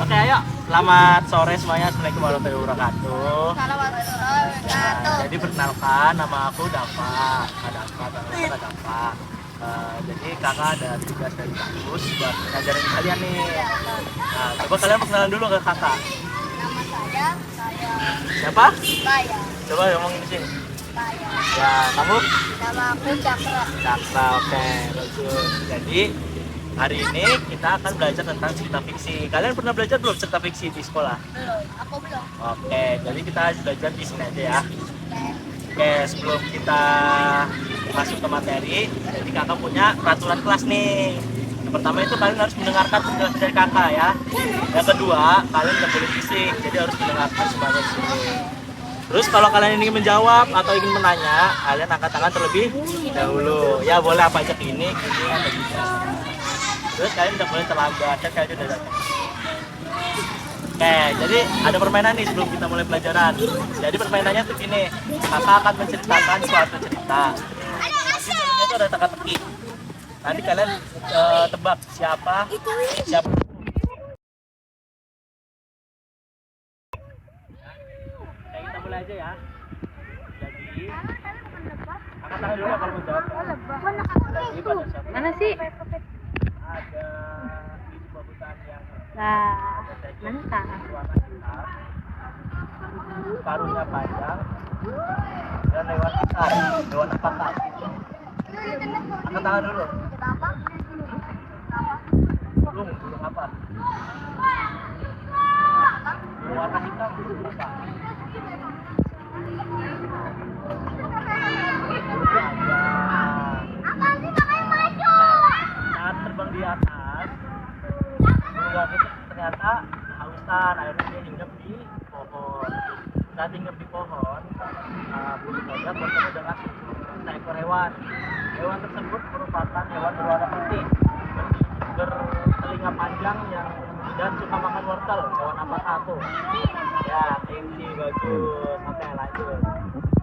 Oke, ayo. Selamat sore semuanya. Assalamualaikum warahmatullahi wabarakatuh. Jadi perkenalkan, nama aku Dava. Dava. Jadi kakak ada tugas dari kampus buat ngajarin kalian nih. Nah, coba kalian perkenalan dulu ke kakak. Nama saya Siapa? Baya. Coba ngomongin di sini. Baya. Ya, kamu? Nama aku Cakra. Cakra, oke, bagus. Jadi hari ini kita akan belajar tentang cerita fiksi. Kalian pernah belajar belum cerita fiksi di sekolah? Belum, aku belum. Oke, jadi kita belajar di sini aja ya. Oke, sebelum kita masuk ke materi, jadi kakak punya peraturan kelas nih. Yang pertama itu kalian harus mendengarkan penjelasan dari kakak ya. Yang kedua, kalian nggak boleh bisik, jadi harus mendengarkan semuanya di sini. Terus kalau kalian ingin menjawab atau ingin menanya, kalian angkat tangan terlebih dahulu. Ya boleh apa aja ini atau bisa. Terus kalian udah boleh terlambat, kan kalian udah datang. Oke, jadi ada permainan nih sebelum kita mulai pelajaran. Jadi permainannya tuh gini, kakak akan menceritakan suatu cerita. Nanti itu ada teka-teki. Nanti kalian tebak siapa. Oke, kita mulai aja ya. Jadi, angkat tangan dulu ya kalau mau jawab. Jadi pada siapa? Mana sih? Ada di sebuah hutan yang Lah, mentah. berwarna hitam, karungnya panjang, dan hewan besar. Hewan apa kak? Angkat tangan dulu. Burung apa? Berwarna hitam, burung apa? Saat terbang di atas, burung itu ternyata kehausan, akhirnya dia hinggap di pohon. Saat hinggap di pohon, burung gagak bertemu dengan seekor hewan. Hewan tersebut merupakan hewan berwarna putih, bertelinga panjang dan suka makan wortel. Hewan apa aku? Ya, kelinci, bagus. Oke, lanjut.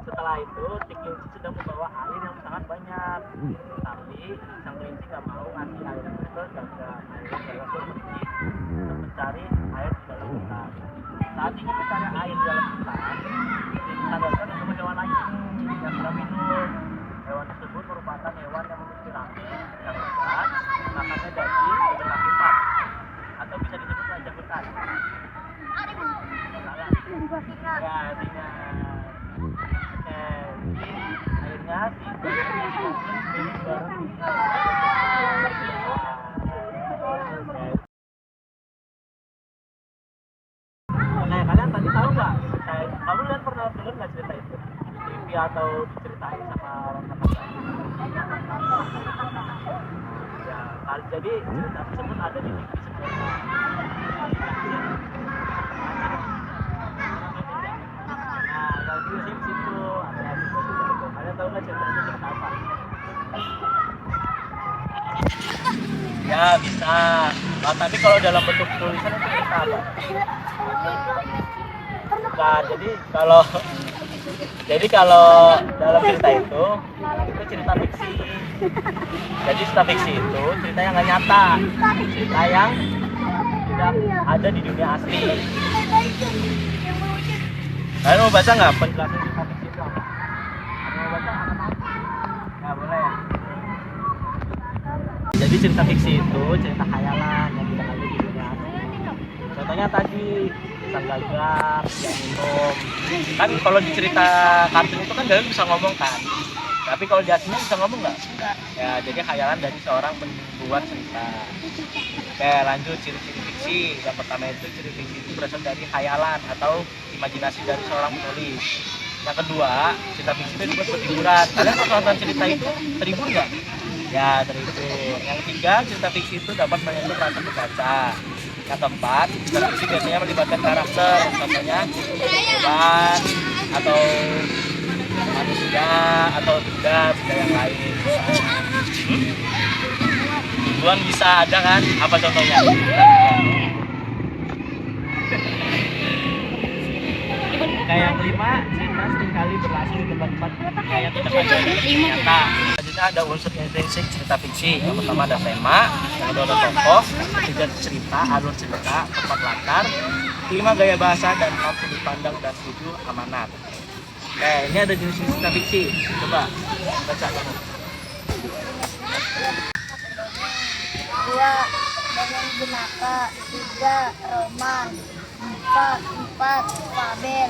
Setelah itu, si kelinci sedang membawa air yang sangat banyak. Tapi sang kelinci gak mau ngasih air itu ke gagak. Akhirnya gagak pun pergi untuk mencari air di dalam hutan. Saat ingin mencari air di dalam hutan, disadarkan ketemu hewan lain yang sedang minum. Hewan tersebut merupakan hewan yang memiliki rambut yang lebat, makannya daging, berkaki empat, atau bisa disebut raja hutan. Salah. Ya, singa. Oke, jadi akhirnya si Oke, kalian tadi tahu nggak? Kamu lihat pernah dengar nggak cerita itu? TV atau diceritain sama orang tetangga? Ya, jadi cerita tersebut ada di TV sebelumnya. Nah, kalau di situ ada di situ. Kalian tahu nggak cerita itu cerita apa? Ya bisa. Nah, tapi kalau dalam bentuk tulisan itu cerita apa? Bukan. Jadi kalau dalam cerita itu cerita fiksi. Jadi cerita fiksi itu cerita yang nggak nyata, cerita yang tidak ada di dunia asli. Kalian mau baca nggak penjelasan cerita fiksi itu apa? Mau baca? Nggak boleh ya. Jadi cerita fiksi itu cerita khayalan yang tidak ada di dunia asli. Contohnya tadi sang gagak yang minum. Kan kalau di cerita kartun itu kan gagak bisa ngomong kan. Tapi kalau di aslinya bisa ngomong nggak? Ya, jadi khayalan dari seorang pembuat cerita. Oke, lanjut ciri-ciri fiksi. Yang pertama itu ciri fiksi itu berasal dari khayalan atau imajinasi dari seorang penulis. Yang kedua, cerita fiksi itu dibuat buat hiburan. Kalian kalau nonton cerita itu terhibur nggak? Ya, terhibur. Yang ketiga, cerita fiksi itu dapat menyentuh rasa pembaca. Yang keempat, cerita fiksi biasanya melibatkan karakter, contohnya hewan atau manusia atau benda yang lain. Tujuan bisa ada kan? Apa contohnya? Kayak yang kelima, cerita seringkali berlangsung di tempat-tempat kayak tidak ada nyata. Selanjutnya ada unsur intrinsik cerita fiksi. Yang pertama ada tema, yang kedua ada tokoh, yang ketiga cerita, alur cerita, tempat latar, 5 gaya bahasa, dan 6 sudut pandang, dan 7 amanat. Oke, ini ada jenis-jenis cerita fiksi. Coba baca kamu. 2. Dongeng jenaka. 3. Roman. 4. Fabel.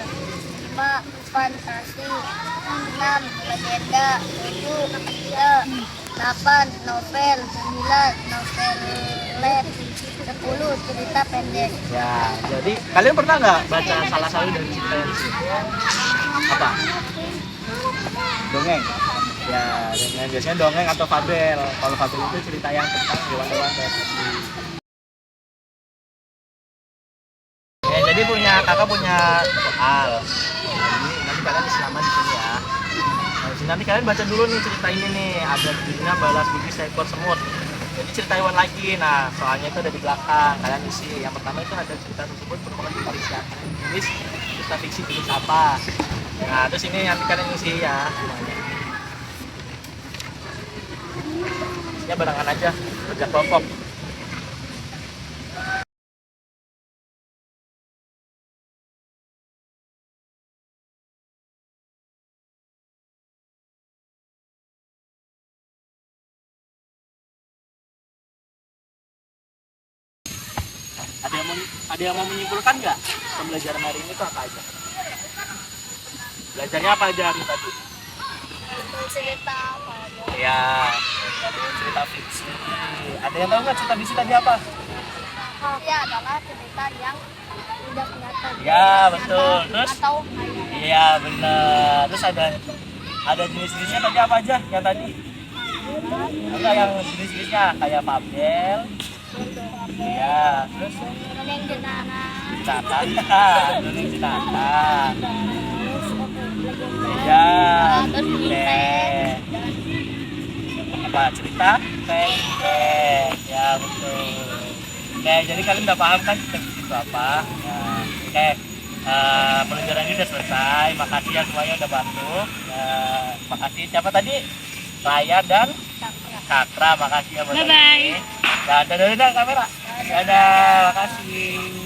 5. Fantasi. 6. Legenda. 7. Kisah. 8. Novel. 9. Novelet. 10. Cerita pendek. Ya, jadi kalian pernah nggak baca salah satu dari cerita yang di sini? Apa? Dongeng. Ya, dongeng biasanya dongeng atau fabel. Kalau fabel itu cerita yang tentang hewan-hewan kayak tadi. Ya, jadi kakak punya soal. Jadi nanti kalian selama di sini ya. Nah, di sini nanti kalian baca dulu nih cerita ini nih. Ada judulnya Balas Budi Seekor Semut. Jadi cerita hewan lagi. Nah, soalnya itu ada di belakang. Kalian isi. Yang pertama itu ada cerita tersebut merupakan tulis cerita fiksi tulis apa. Nah, terus ini nanti kalian isi ya semuanya. Ya barengan aja, kerja kelompok. Ada yang mau menyimpulkan nggak pembelajaran hari ini tuh apa aja? Belajarnya apa aja hari tadi? Cerita apa aja? Ya, cerita fiksi. Ada yang tahu nggak cerita fiksi tadi apa? Ya adalah cerita yang tidak kelihatan. Ya, betul. Terus? Atau Iya, benar. Terus ada jenis-jenisnya tadi apa aja yang tadi? Ada yang jenis-jenisnya kayak fabel. Iya, terus dongeng jenaka. jenaka, dongeng jenaka. Iya, pendek. Apa cerita pendek? Ya betul. Oke, jadi kalian udah paham kan cerita fiksi itu apa? Ya, oke. Pelajaran ini udah selesai. Makasih ya semuanya udah bantu. Makasih siapa tadi? Raya dan Cakra. Makasih ya buat hari ini. Dadah kamera. Dadah, makasih.